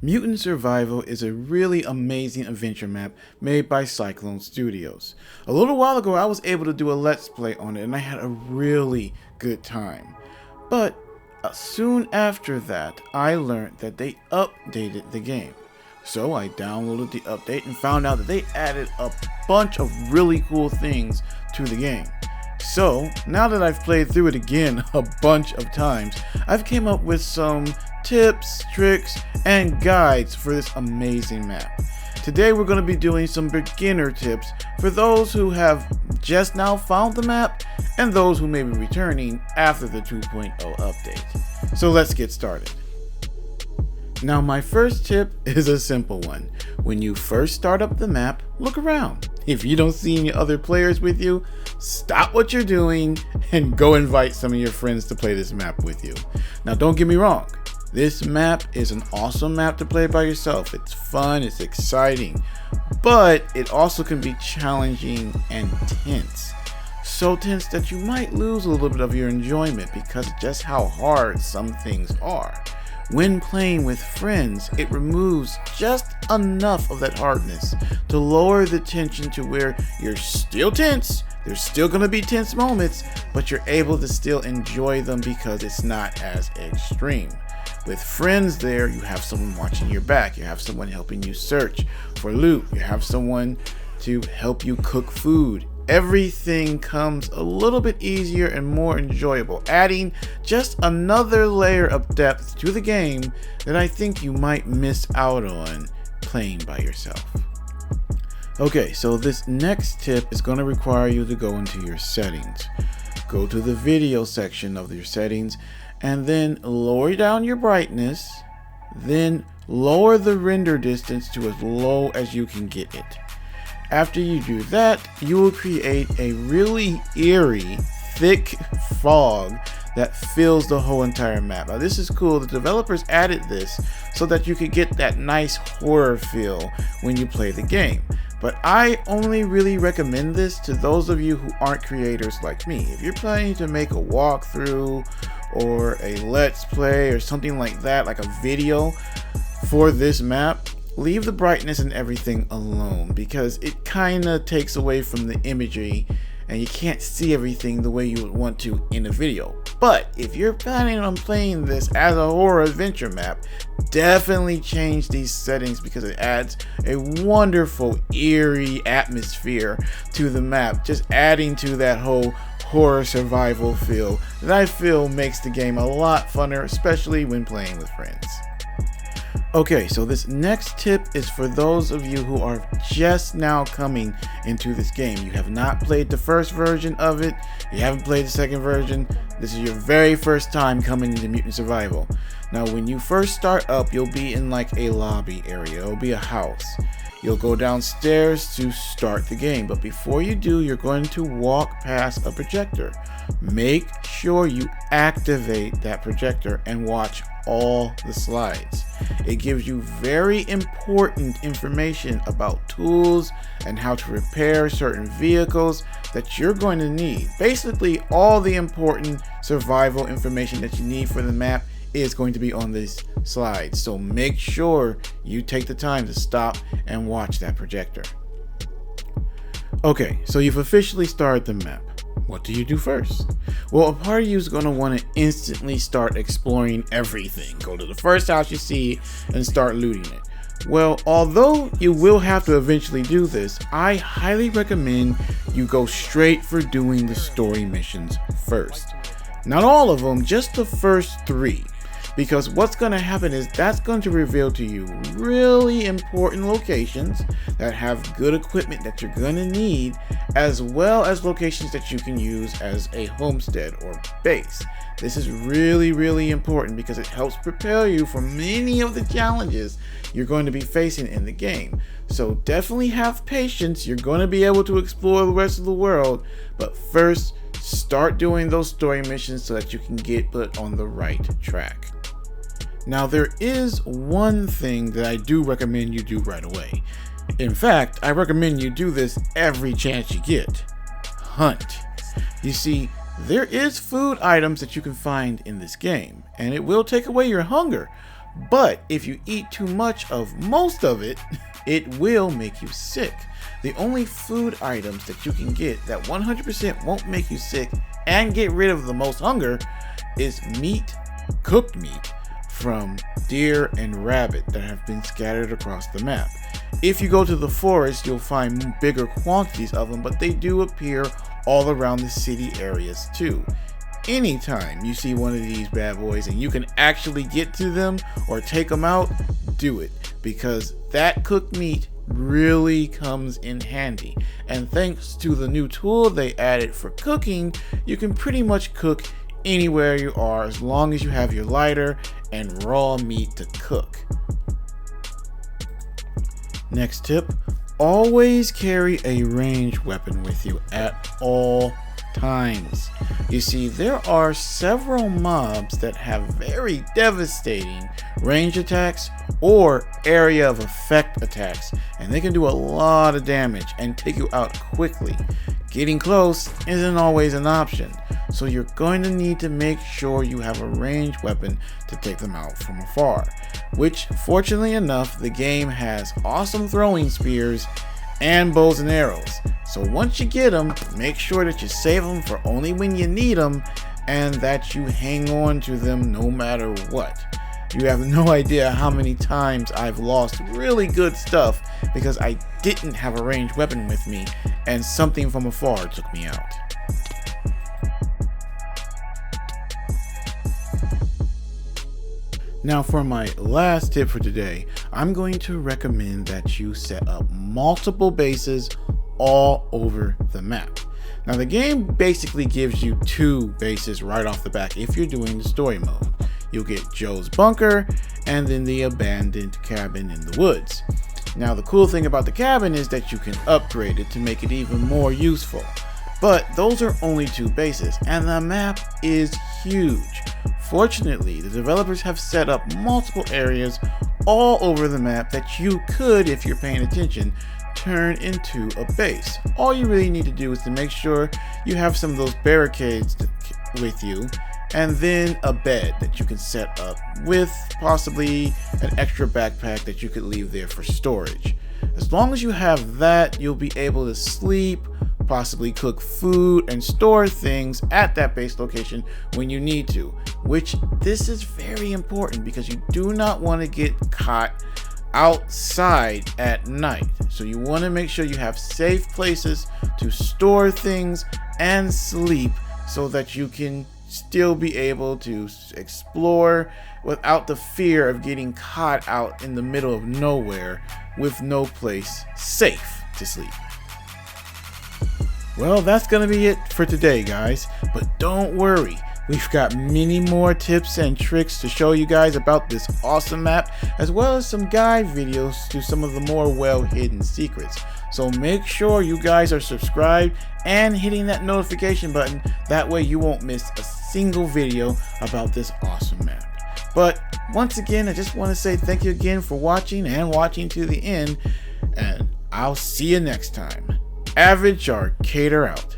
Mutant Survival is a really amazing adventure map made by Cyclone Studios. A little while ago I was able to do a let's play on it and I had a really good time. But soon after that I learned that they updated the game. So I downloaded the update and found out that they added a bunch of really cool things to the game. So now that I've played through it again a bunch of times, I've came up with some tips, tricks, and guides for this amazing map. Today we're going to be doing some beginner tips for those who have just now found the map and those who may be returning after the 2.0 update. So let's get started. Now my first tip is a simple one. When you first start up the map, look around. If you don't see any other players with you, stop what you're doing and go invite some of your friends to play this map with you. Now don't get me wrong, this map is an awesome map to play by yourself. It's fun, it's exciting, but it also can be challenging and tense. So tense that you might lose a little bit of your enjoyment because of just how hard some things are. When playing with friends, it removes just enough of that hardness to lower the tension to where you're still tense. There's still going to be tense moments, but you're able to still enjoy them because it's not as extreme. With friends there, you have someone watching your back, you have someone helping you search for loot, you have someone to help you cook food. Everything comes a little bit easier and more enjoyable, adding just another layer of depth to the game that I think you might miss out on playing by yourself. Okay, so this next tip is going to require you to go into your settings. Go to the video section of your settings and then lower down your brightness, then lower the render distance to as low as you can get it. After you do that, you will create a really eerie, thick fog that fills the whole entire map. Now this is cool. The developers added this so that you could get that nice horror feel when you play the game. But I only really recommend this to those of you who aren't creators like me. If you're planning to make a walkthrough or a let's play or something like that, like a video for this map, leave the brightness and everything alone because it kind of takes away from the imagery and you can't see everything the way you would want to in a video. But if you're planning on playing this as a horror adventure map, definitely change these settings because it adds a wonderful eerie atmosphere to the map, just adding to that whole horror survival feel that I feel makes the game a lot funner, especially when playing with friends. Okay, so this next tip is for those of you who are just now coming into this game. You have not played the first version of it, you haven't played the second version, this is your very first time coming into Mutant Survival. Now when you first start up, you'll be in like a lobby area, it'll be a house. You'll go downstairs to start the game, but before you do, you're going to walk past a projector. Make sure you activate that projector and watch all the slides. It gives you very important information about tools and how to repair certain vehicles that you're going to need. Basically, all the important survival information that you need for the map is going to be on this slide. So make sure you take the time to stop and watch that projector. Okay, so you've officially started the map. What do you do first? Well, a part of you is going to want to instantly start exploring everything. Go to the first house you see and start looting it. Well, although you will have to eventually do this, I highly recommend you go straight for doing the story missions first. Not all of them, just the first 3. Because what's going to happen is that's going to reveal to you really important locations that have good equipment that you're going to need, as well as locations that you can use as a homestead or base. This is really important because it helps prepare you for many of the challenges you're going to be facing in the game. So definitely have patience. You're going to be able to explore the rest of the world, but first start doing those story missions so that you can get put on the right track. Now there is one thing that I do recommend you do right away. In fact, I recommend you do this every chance you get. Hunt. You see, there is food items that you can find in this game, and it will take away your hunger. But if you eat too much of most of it, it will make you sick. The only food items that you can get that 100% won't make you sick and get rid of the most hunger is meat, cooked meat, from deer and rabbit that have been scattered across the map. If you go to the forest, you'll find bigger quantities of them, but they do appear all around the city areas too. Anytime you see one of these bad boys and you can actually get to them or take them out, do it, because that cooked meat really comes in handy. And thanks to the new tool they added for cooking, you can pretty much cook anywhere you are as long as you have your lighter and raw meat to cook. Next tip, always carry a ranged weapon with you at all times. You see, there are several mobs that have very devastating range attacks or area of effect attacks, and they can do a lot of damage and take you out quickly. Getting close isn't always an option, so you're going to need to make sure you have a ranged weapon to take them out from afar, which fortunately enough, the game has awesome throwing spears and bows and arrows. So once you get them, make sure that you save them for only when you need them and that you hang on to them no matter what. You have no idea how many times I've lost really good stuff because I didn't have a ranged weapon with me and something from afar took me out. Now for my last tip for today, I'm going to recommend that you set up multiple bases all over the map. Now the game basically gives you 2 bases right off the bat if you're doing the story mode. You'll get Joe's bunker and then the abandoned cabin in the woods. Now the cool thing about the cabin is that you can upgrade it to make it even more useful. But those are only 2 bases and the map is huge. Fortunately, the developers have set up multiple areas all over the map that you could, if you're paying attention, turn into a base. All you really need to do is to make sure you have some of those barricades with you, and then a bed that you can set up with possibly an extra backpack that you could leave there for storage. As long as you have that, you'll be able to sleep, possibly cook food and store things at that base location when you need to, which this is very important because you do not want to get caught outside at night. So you want to make sure you have safe places to store things and sleep so that you can still be able to explore without the fear of getting caught out in the middle of nowhere with no place safe to sleep. Well, that's going to be it for today, guys. But don't worry, we've got many more tips and tricks to show you guys about this awesome map, as well as some guide videos to some of the more well-hidden secrets. So make sure you guys are subscribed and hitting that notification button. That way you won't miss a single video about this awesome map. But once again, I just want to say thank you again for watching and watching to the end. And I'll see you next time. Average Arcader out.